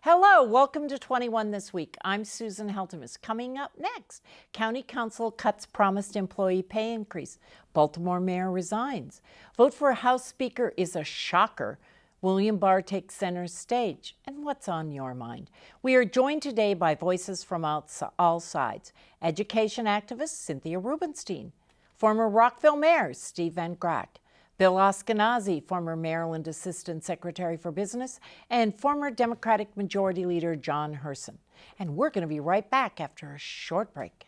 Hello, welcome to 21 This Week. I'm Susan Heltemes. Coming up next, County Council cuts promised employee pay increase. Baltimore Mayor resigns. Vote for a House Speaker is a shocker. William Barr takes center stage. And what's on your mind? We are joined today by voices from all sides. Education activist Cynthia Rubenstein, former Rockville Mayor Steve Van Grack, Bill Askinazi, former Maryland Assistant Secretary for Business, and former Democratic Majority Leader John Hurson. And we're going to be right back after a short break.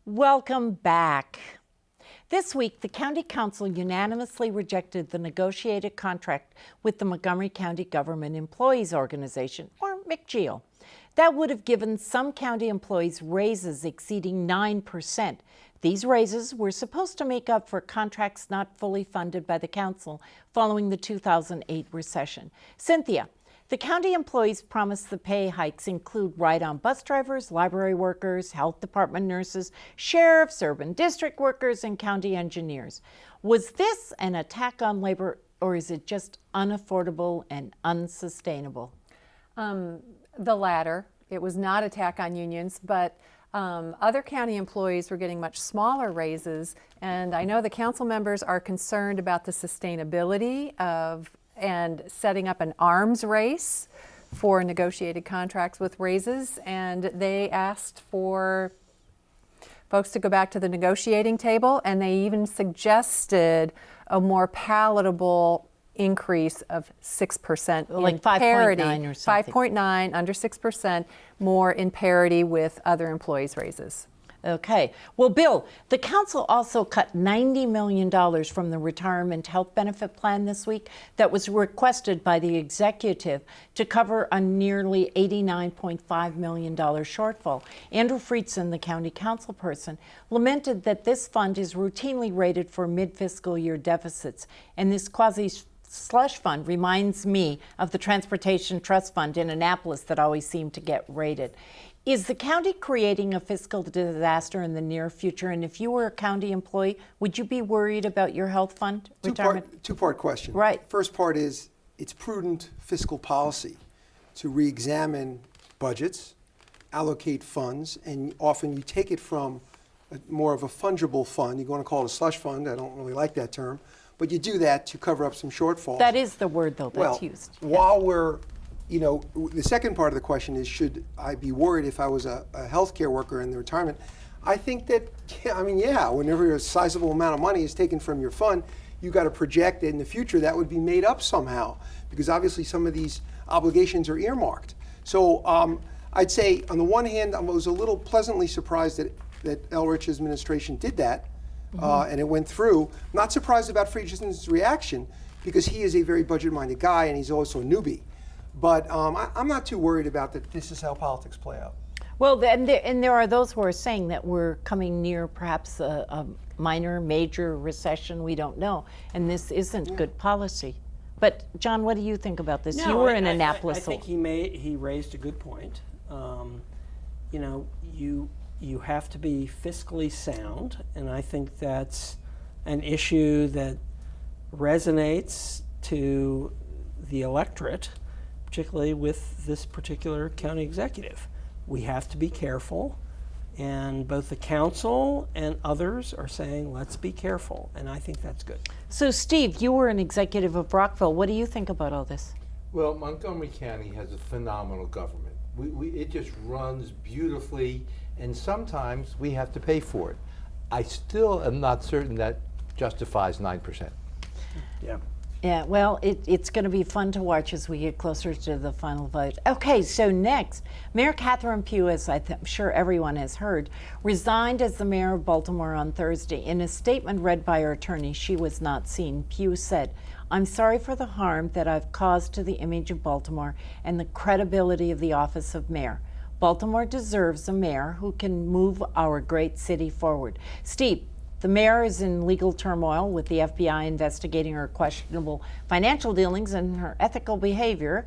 Welcome back. This week, the County Council unanimously rejected the negotiated contract with the Montgomery County Government Employees Organization, or MCGEO. That would have given some county employees raises exceeding 9%. These raises were supposed to make up for contracts not fully funded by the council following the 2008 recession. Cynthia, the county employees promised the pay hikes include ride-on bus drivers, library workers, health department nurses, sheriffs, urban district workers, and county engineers. Was this an attack on labor, or is it just unaffordable and unsustainable? The latter. It was not an attack on unions, but other county employees were getting much smaller raises, and I know the council members are concerned about the sustainability of and setting up an arms race for negotiated contracts with raises, and they asked for folks to go back to the negotiating table, and they even suggested a more palatable increase of 6%, like 5.9 or something. 5.9, under 6%, more in parity with other employees' raises. Okay. Well, Bill, the council also cut $90 million from the retirement health benefit plan this week that was requested by the executive to cover a nearly $89.5 million shortfall. Andrew Friedson, the county council person, lamented that this fund is routinely rated for mid-fiscal year deficits, and this quasi-slush fund reminds me of the Transportation Trust Fund in Annapolis that always seemed to get rated. Is the county creating a fiscal disaster in the near future? And if you were a county employee, would you be worried about your health fund retirement? Two-part question. Right. First part is, it's prudent fiscal policy to re-examine budgets, allocate funds, and often you take it from more of a fungible fund. You want to call it a slush fund. I don't really like that term. But you do that to cover up some shortfalls. That is the word, though, that's used. While we're the second part of the question is, should I be worried if I was a healthcare worker in the retirement? I think that, whenever a sizable amount of money is taken from your fund, you got to project that in the future that would be made up somehow, because obviously some of these obligations are earmarked. So I'd say, on the one hand, I was a little pleasantly surprised that Elrich's administration did that, and it went through. Not surprised about Friedgen's reaction, because he is a very budget-minded guy, and he's also a newbie. But I'm not too worried about that. This is how politics play out. Well, and there are those who are saying that we're coming near perhaps a minor, major recession. We don't know. And this isn't good policy. But, John, what do you think about this? No, you were in Annapolis. I think he raised a good point. You have to be fiscally sound, and I think that's an issue that resonates to the electorate, particularly with this particular county executive. We have to be careful, and both the council and others are saying, let's be careful, and I think that's good. So, Steve, you were an executive of Rockville. What do you think about all this? Well, Montgomery County has a phenomenal government. It just runs beautifully, and sometimes we have to pay for it. I still am not certain that justifies 9%. Yeah. Yeah, well, it's going to be fun to watch as we get closer to the final vote. Okay, so next, Mayor Catherine Pugh, as I'm sure everyone has heard, resigned as the mayor of Baltimore on Thursday. In a statement read by her attorney, she was not seen. Pugh said, "I'm sorry for the harm that I've caused to the image of Baltimore and the credibility of the office of mayor. Baltimore deserves a mayor who can move our great city forward." Steve, The mayor is in legal turmoil with the FBI investigating her questionable financial dealings and her ethical behavior.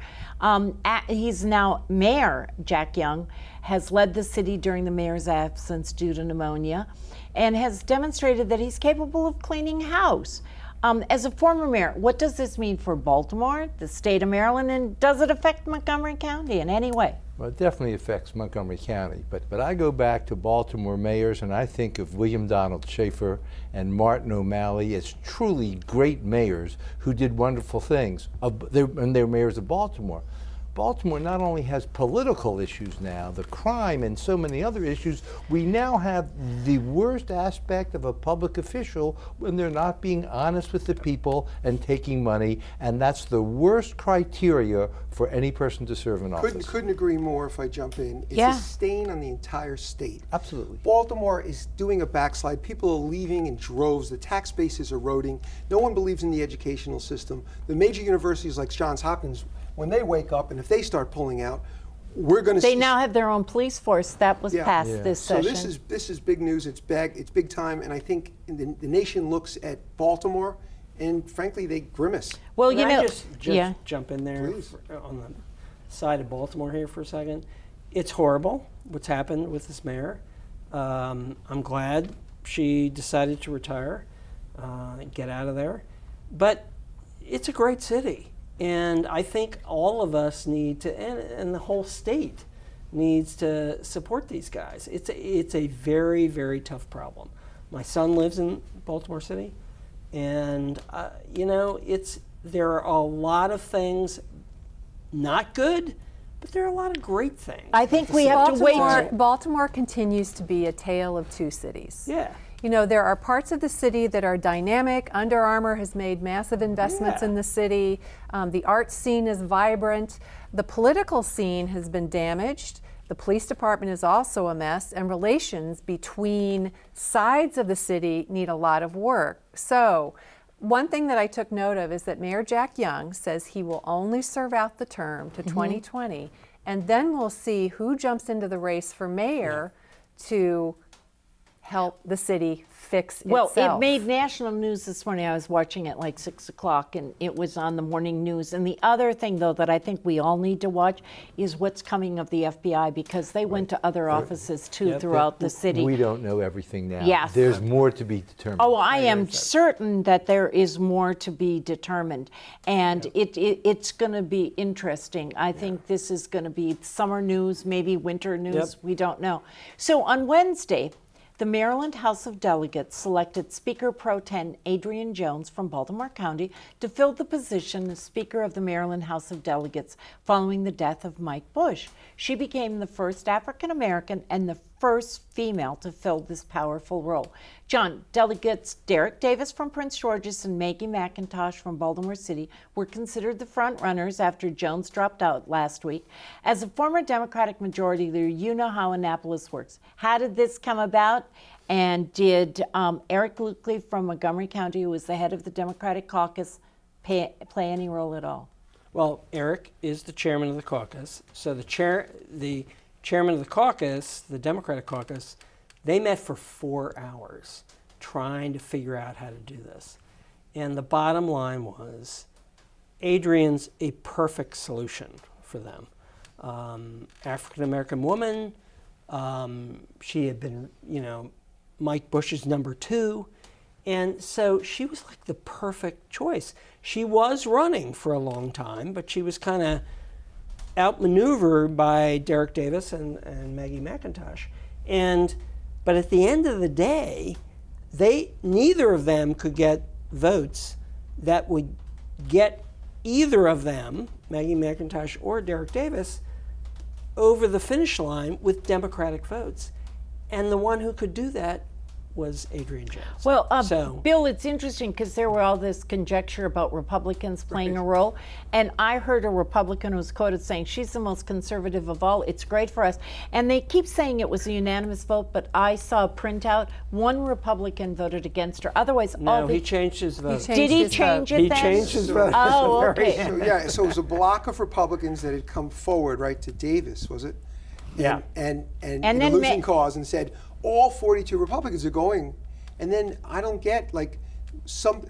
He's now Mayor Jack Young has led the city during the mayor's absence due to pneumonia and has demonstrated that he's capable of cleaning house. As a former mayor, what does this mean for Baltimore, the state of Maryland, and does it affect Montgomery County in any way? Well, it definitely affects Montgomery County, but I go back to Baltimore mayors and I think of William Donald Schaefer and Martin O'Malley as truly great mayors who did wonderful things, and they're mayors of Baltimore. Baltimore not only has political issues now, the crime and so many other issues, we now have the worst aspect of a public official when they're not being honest with the people and taking money, and that's the worst criteria for any person to serve in office. Couldn't agree more if I jump in. It's Yeah. a stain on the entire state. Absolutely. Baltimore is doing a backslide. People are leaving in droves. The tax base is eroding. No one believes in the educational system. The major universities like Johns Hopkins, when they wake up and if they start pulling out, we're going to see. They now have their own police force. That was Yeah. passed Yeah. this So session. this is big news. It's big time, and I think the nation looks at Baltimore, and frankly, they grimace. Well, Can you I know, just yeah. jump in there Please. on the side of Baltimore here for a second? It's horrible what's happened with this mayor. I'm glad she decided to retire and get out of there. But it's a great city. And I think all of us need to, and the whole state needs to support these guys. It's a very, very tough problem. My son lives in Baltimore City, and there are a lot of things not good, but there are a lot of great things. I think we have to wait. Baltimore continues to be a tale of two cities. Yeah. You know, there are parts of the city that are dynamic. Under Armour has made massive investments in the city. The art scene is vibrant. The political scene has been damaged. The police department is also a mess, and relations between sides of the city need a lot of work. So, one thing that I took note of is that Mayor Jack Young says he will only serve out the term to 2020, and then we'll see who jumps into the race for mayor to help the city fix Well, itself. it made national news this morning. I was watching it like 6 o'clock, and it was on the morning news. And the other thing, though, that I think we all need to watch is what's coming of the FBI, because they went to other offices, too, Yep. throughout the city. We don't know everything now. Yes. There's more to be determined. Oh, I am certain that there is more to be determined, and it's going to be interesting. I think this is going to be summer news, maybe winter news. Yep. We don't know. So on Wednesday, the Maryland House of Delegates selected Speaker Pro Tem Adrienne Jones from Baltimore County to fill the position of Speaker of the Maryland House of Delegates following the death of Mike Bush. She became the first African American and the first female to fill this powerful role. John, delegates Derek Davis from Prince George's and Maggie McIntosh from Baltimore City were considered the front runners after Jones dropped out last week. As a former Democratic majority leader, you know how Annapolis works. How did this come about? And did Eric Luckley from Montgomery County, who was the head of the Democratic caucus, play any role at all? Well, Eric is the chairman of the caucus. So the chairman of the caucus, the Democratic caucus, they met for 4 hours trying to figure out how to do this. And the bottom line was Adrienne's a perfect solution for them. African-American woman, she had been, Mike Bush's number 2. And so she was like the perfect choice. She was running for a long time, but she was kind of outmaneuvered by Derek Davis and Maggie McIntosh. But at the end of the day, neither of them could get votes that would get either of them, Maggie McIntosh or Derek Davis, over the finish line with Democratic votes. And the one who could do that was Adrienne Jones. Well, Bill, it's interesting because there were all this conjecture about Republicans playing a role, and I heard a Republican who was quoted saying, she's the most conservative of all, it's great for us. And they keep saying it was a unanimous vote, but I saw a printout, one Republican voted against her. Otherwise, all he changed his vote. Did he change it He then? changed his vote. Oh, okay. So it was a block of Republicans that had come forward, right, to Davis, was it? Yeah. And And in a then losing cause, and said all 42 Republicans are going And then I don't get, like,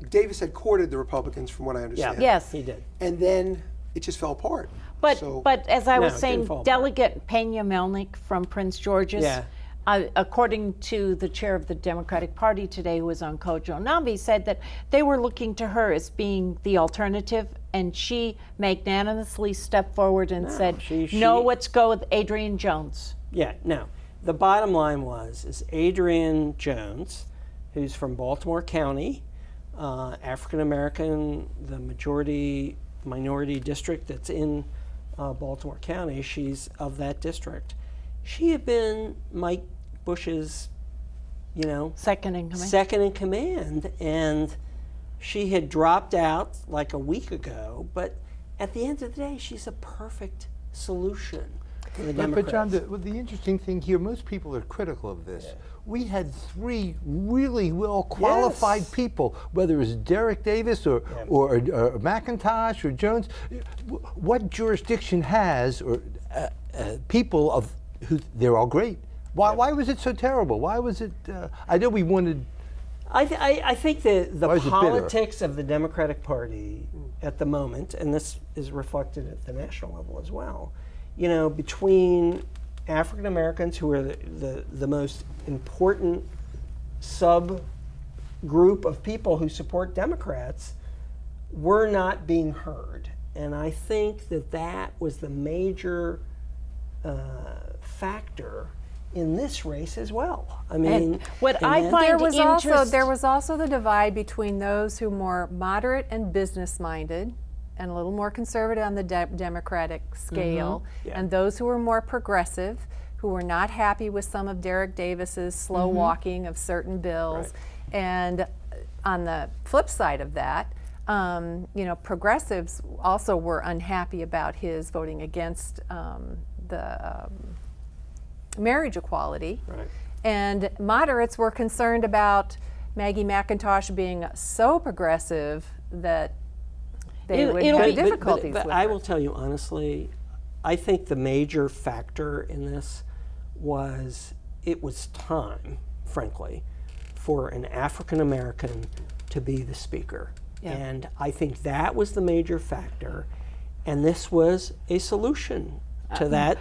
Davis had courted the Republicans from what I understand. Yes. He did. And then it just fell apart. But So- but as I No, was it didn't saying, fall apart. Delegate Pena Melnick from Prince George's, Yeah. according to the chair of the Democratic Party today, who was on Kojo Nambi, said that they were looking to her as being the alternative, and she magnanimously stepped forward and said, "No, let's go with Adrian Jones." Yeah, no. The bottom line is Adrian Jones, who's from Baltimore County, African American, the minority district that's in Baltimore County. She's of that district. She had been Mike Bush's, Second in command. second in command, and she had dropped out like a week ago. But at the end of the day, she's a perfect solution for the Democrats. But John, the interesting thing here, most people are critical of this. We had 3 really well qualified Yes. people, whether it's Derek Davis or McIntosh or Jones. What jurisdiction has people of who they're all great? Why was it so terrible? Why was it? I know we wanted. I think the Why is it bitter? politics of the Democratic Party at the moment, and this is reflected at the national level as well, between African Americans, who are the most important subgroup of people who support Democrats, were not being heard. And I think that was the major factor in this race as well. I mean, And what and I then- find There was also the divide between those who more moderate and business-minded and a little more conservative on the Democratic scale, Yeah. and those who were more progressive, who were not happy with some of Derek Davis's slow walking of certain bills. And on the flip side of that, progressives also were unhappy about his voting against the marriage equality. Right. And moderates were concerned about Maggie McIntosh being so progressive that they would it'll have be- difficulties but with I her. will tell you honestly, I think the major factor in this was it was time, frankly, for an African American to be the speaker. Yeah. And I think that was the major factor. And this was a solution to that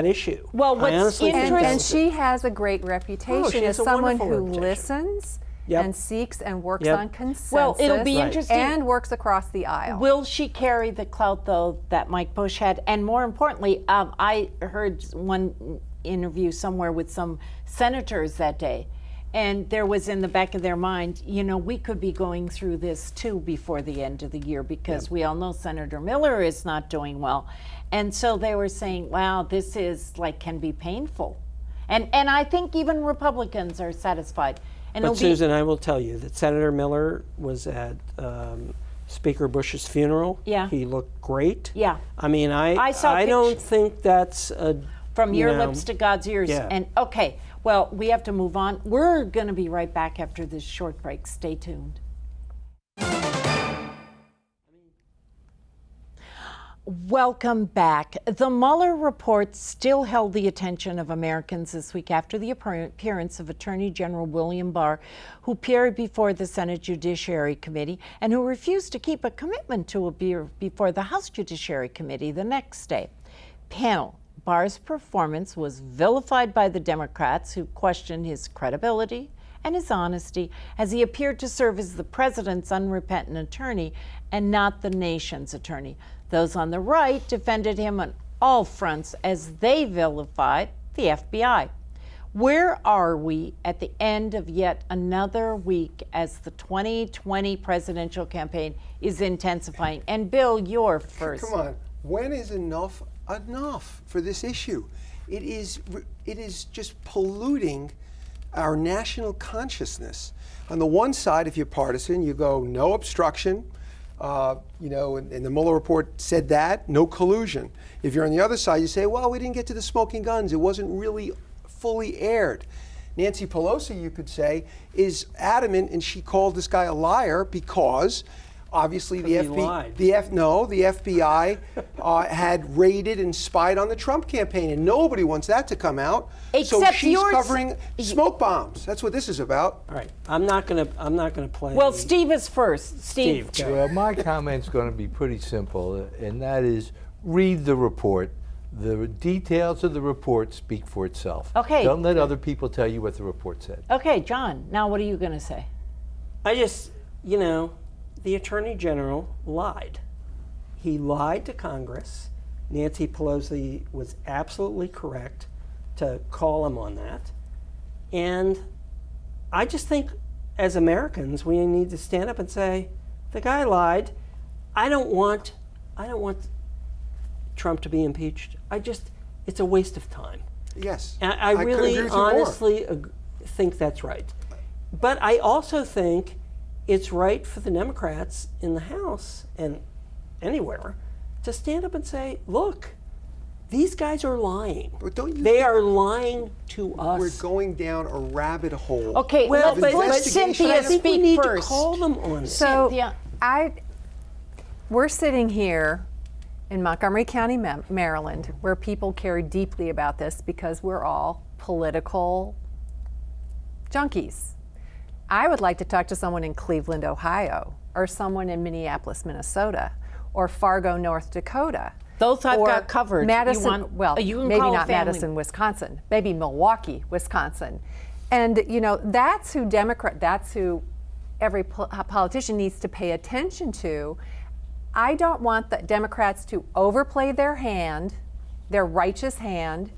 issue. Well, I what's honestly think interesting- that And was she has a great reputation has as a someone wonderful who reputation. listens Yep. and seeks and works Yep. on consensus. Well, it'll be Right. interesting. and works across the aisle. Will she carry the clout, though, that Mike Bush had? And more importantly, I heard one interview somewhere with some senators that day, and there was in the back of their mind, we could be going through this too before the end of the year, because we all know Senator Miller is not doing well. And so they were saying, wow, this is can be painful. And I think even Republicans are satisfied. And But it'll be- Susan, I will tell you that Senator Miller was at Speaker Bush's funeral. Yeah. He looked great. Yeah. I mean, I saw I don't pictures. think that's From your lips to God's ears. Yeah. And okay, well, we have to move on. We're going to be right back after this short break. Stay tuned. Welcome back. The Mueller report still held the attention of Americans this week after the appearance of Attorney General William Barr, who appeared before the Senate Judiciary Committee and who refused to keep a commitment to appear before the House Judiciary Committee the next day. Panel: Barr's performance was vilified by the Democrats, who questioned his credibility and his honesty as he appeared to serve as the president's unrepentant attorney and not the nation's attorney. Those on the right defended him on all fronts as they vilified the FBI. Where are we at the end of yet another week as the 2020 presidential campaign is intensifying? And Bill, you're first. Come on. When is enough for this issue? It is just polluting our national consciousness. On the one side, if you're partisan, you go no obstruction, and the Mueller report said that, no collusion. If you're on the other side, you say, well, we didn't get to the smoking guns. It wasn't really fully aired. Nancy Pelosi, you could say, is adamant, and she called this guy a liar because Obviously, Because he lied. the FBI had raided and spied on the Trump campaign, and nobody wants that to come out. So Except she's yours- covering smoke bombs. That's what this is about. All right, I'm not gonna play. Well, Steve is first. Steve. Go. Well, my comment's going to be pretty simple, and that is read the report. The details of the report speak for itself. Okay. Don't let other people tell you what the report said. Okay, John, now what are you going to say? I just, the Attorney General lied. He lied to Congress. Nancy Pelosi was absolutely correct to call him on that. And I just think as Americans, we need to stand up and say, the guy lied. I don't want Trump to be impeached. It's a waste of time. Yes. And I couldn't really agree with you more. honestly think that's right. But I also think it's right for the Democrats in the House and anywhere to stand up and say, look, these guys are lying. But don't you They think are lying to us. we're going down a rabbit hole? Okay, well, of but investigation. Cynthia I think we speak need first. to call them on it. So Cynthia. we're sitting here in Montgomery County, Maryland, where people care deeply about this because we're all political junkies. I would like to talk to someone in Cleveland, Ohio, or someone in Minneapolis, Minnesota, or Fargo, North Dakota. Those I've or got covered. You Madison, want- well, you can maybe call a not family- Madison, Wisconsin, maybe Milwaukee, Wisconsin. And that's who every politician needs to pay attention to. I don't want the Democrats to overplay their hand, their righteous hand,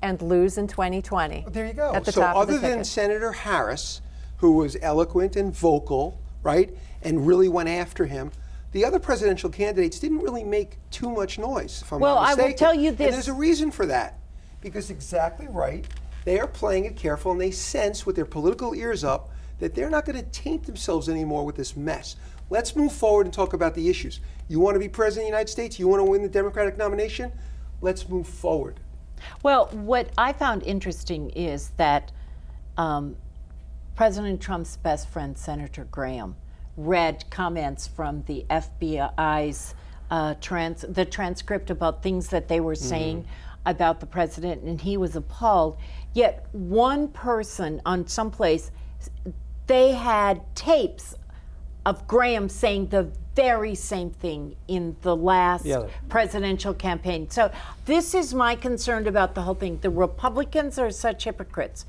and lose in 2020. There you go. At the So top of the other than ticket. Senator Harris, who was eloquent and vocal, right, and really went after him, the other presidential candidates didn't really make too much noise, if I'm Well, not I will mistaken. tell you And this. there's a reason for that. Because exactly right, they are playing it careful, and they sense with their political ears up that they're not going to taint themselves anymore with this mess. Let's move forward and talk about the issues. You want to be president of the United States? You want to win the Democratic nomination? Let's move forward. Well, what I found interesting is that President Trump's best friend, Senator Graham, read comments from the FBI's the transcript about things that they were saying about the president, and he was appalled. Yet one person on someplace, they had tapes of Graham saying the very same thing in the last presidential campaign. So this is my concern about the whole thing. The Republicans are such hypocrites.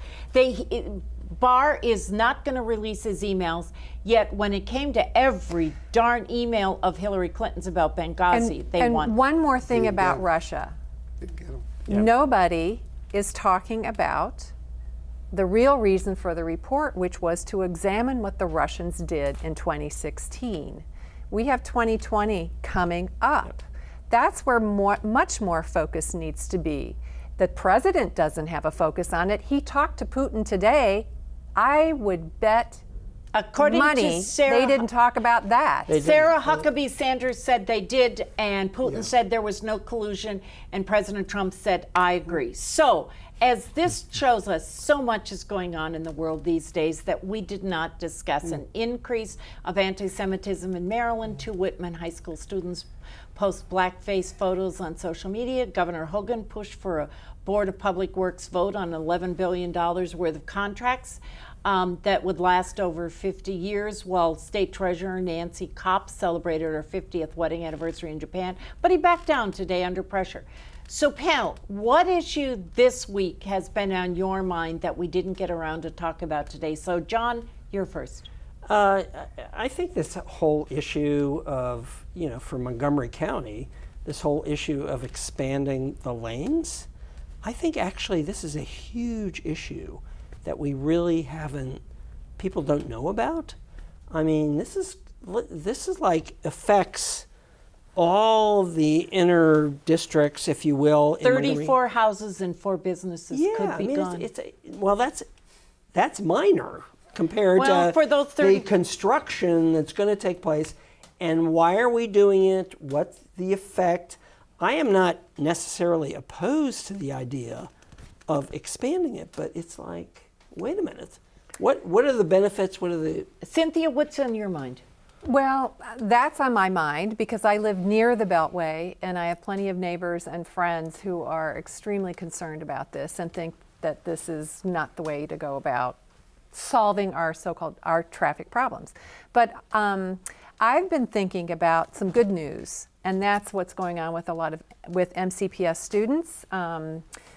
Barr is not going to release his emails, yet when it came to every darn email of Hillary Clinton's about Benghazi, they and won. one more thing about Russia. Didn't get 'em. Nobody is talking about the real reason for the report, which was to examine what the Russians did in 2016. We have 2020 coming up. That's where much more focus needs to be. The president doesn't have a focus on it. He talked to Putin today. I would bet According money to Sarah, they didn't talk about that. Sarah Huckabee Sanders said they did, and Putin said there was no collusion, and President Trump said, I agree. So, as this shows us, so much is going on in the world these days that we did not discuss. An increase of anti-Semitism in Maryland. 2 Whitman High School students post blackface photos on social media. Governor Hogan pushed for a Board of Public Works vote on $11 billion worth of contracts that would last over 50 years, while State Treasurer Nancy Kopp celebrated her 50th wedding anniversary in Japan. But he backed down today under pressure. So, panel, what issue this week has been on your mind that we didn't get around to talk about today? So, John, you're first. I think this whole issue of, for Montgomery County, this whole issue of expanding the lanes, I think actually this is a huge issue that we really people don't know about. I mean, this is like affects all the inner districts, if you will. 34 houses and 4 businesses could be gone. That's minor compared Well, to for those 30 the construction that's going to take place. And why are we doing it? What's the effect? I am not necessarily opposed to the idea of expanding it, but it's like, wait a minute. What are the benefits? What are the... Cynthia, what's on your mind? Well, that's on my mind because I live near the Beltway and I have plenty of neighbors and friends who are extremely concerned about this and think that this is not the way to go about solving our our traffic problems. But I've been thinking about some good news, and that's what's going on with with MCPS students.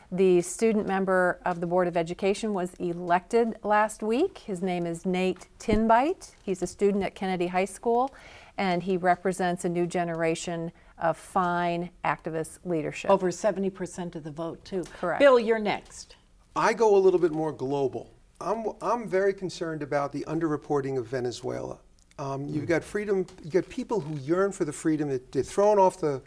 The student member of the Board of Education was elected last week. His name is Nate Tinbite. He's a student at Kennedy High School, and he represents a new generation of fine activist leadership. Over 70% of the vote, too. Correct. Bill, you're next. I go a little bit more global. I'm very concerned about the underreporting of Venezuela. You've got freedom. You've got people who yearn for the freedom. They're thrown off the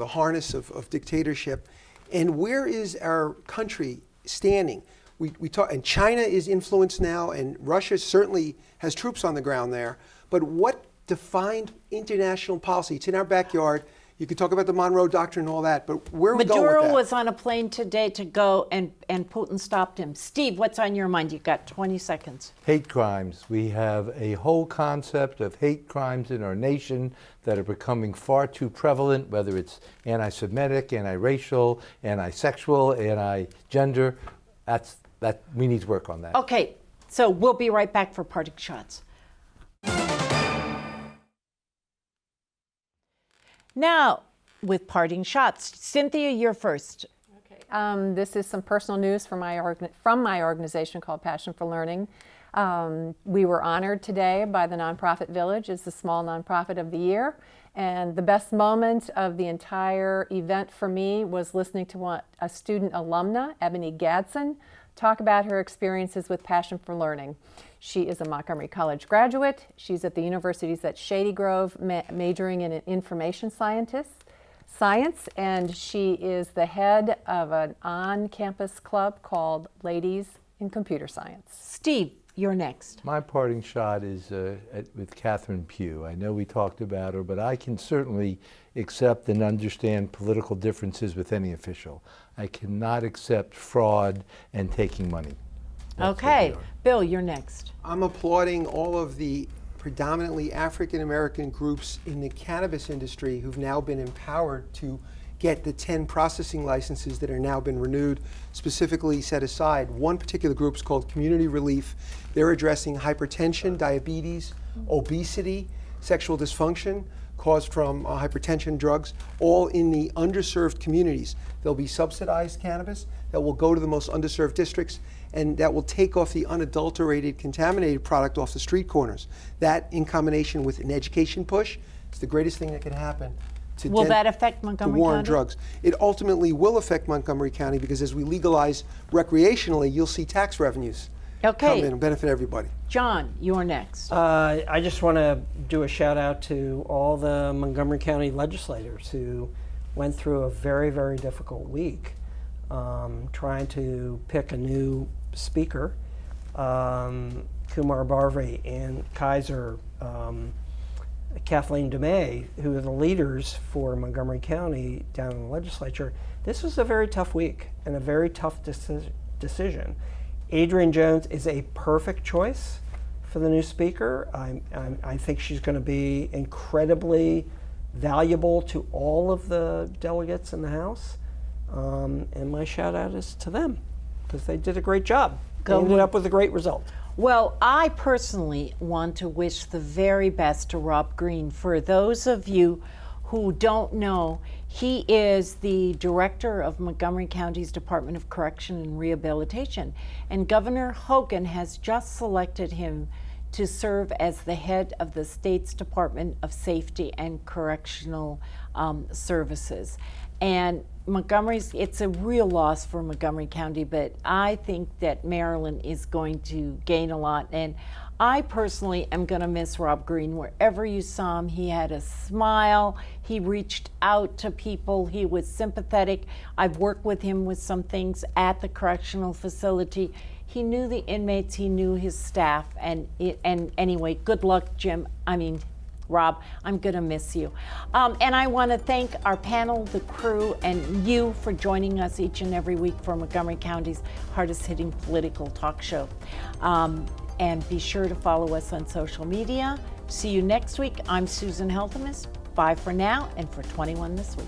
harness of dictatorship. And where is our country standing? We talk, and China is influenced now, and Russia certainly has troops on the ground there. But what defined international policy? It's in our backyard. You could talk about the Monroe Doctrine and all that, but where are we going with Maduro that? was on a plane today to go, and Putin stopped him. Steve, what's on your mind? You've got 20 seconds. Hate crimes. We have a whole concept of hate crimes in our nation that are becoming far too prevalent, whether it's anti-Semitic, anti-racial, anti-sexual, anti-gender. We need to work on that. Okay, so we'll be right back for parting shots. Now, with parting shots, Cynthia, you're first. Okay. This is some personal news from my organization called Passion for Learning. We were honored today by the Nonprofit Village as the Small Nonprofit of the Year. And the best moment of the entire event for me was listening to a student alumna, Ebony Gadsden, talk about her experiences with Passion for Learning. She is a Montgomery College graduate. She's at the universities at Shady Grove, majoring in information science, and she is the head of an on-campus club called Ladies in Computer Science. Steve, you're next. My parting shot is with Catherine Pugh. I know we talked about her, but I can certainly accept and understand political differences with any official. I cannot accept fraud and taking money. That's Okay, what we are. Bill, you're next. I'm applauding all of the predominantly African American groups in the cannabis industry who've now been empowered to get the 10 processing licenses that are now been renewed, specifically set aside. One particular group is called Community Relief. They're addressing hypertension, diabetes, obesity, sexual dysfunction caused from hypertension drugs, all in the underserved communities. There'll be subsidized cannabis that will go to the most underserved districts, and that will take off the unadulterated, contaminated product off the street corners. That, in combination with an education push, is the greatest thing that can happen to Will dent that affect the Montgomery war on County? drugs. It ultimately will affect Montgomery County because as we legalize recreationally, you'll see tax revenues come Okay, in and benefit everybody. John, you're next. I just want to do a shout out to all the Montgomery County legislators who went through a very, very difficult week trying to pick a new speaker. Kumar Barve and Kaiser, Kathleen DeMay, who are the leaders for Montgomery County down in the legislature. This was a very tough week and a very tough decision. Adrienne Jones is a perfect choice for the new speaker. I think she's going to be incredibly valuable to all of the delegates in the House. And my shout out is to them because they did a great job. They ended up with a great result. Well, I personally want to wish the very best to Rob Green. For those of you who don't know, he is the director of Montgomery County's Department of Correction and Rehabilitation. And Governor Hogan has just selected him to serve as the head of the state's Department of Safety and Correctional Services. And it's a real loss for Montgomery County, but I think that Maryland is going to gain a lot. And I personally am going to miss Rob Green. Wherever you saw him, he had a smile. He reached out to people. He was sympathetic. I've worked with him with some things at the correctional facility. He knew the inmates. He knew his staff. And anyway, good luck, Rob, I'm going to miss you. And I want to thank our panel, the crew, and you for joining us each and every week for Montgomery County's hardest hitting political talk show. And be sure to follow us on social media, See you next week. I'm Susan Heltemes. Bye for now and for 21 This Week.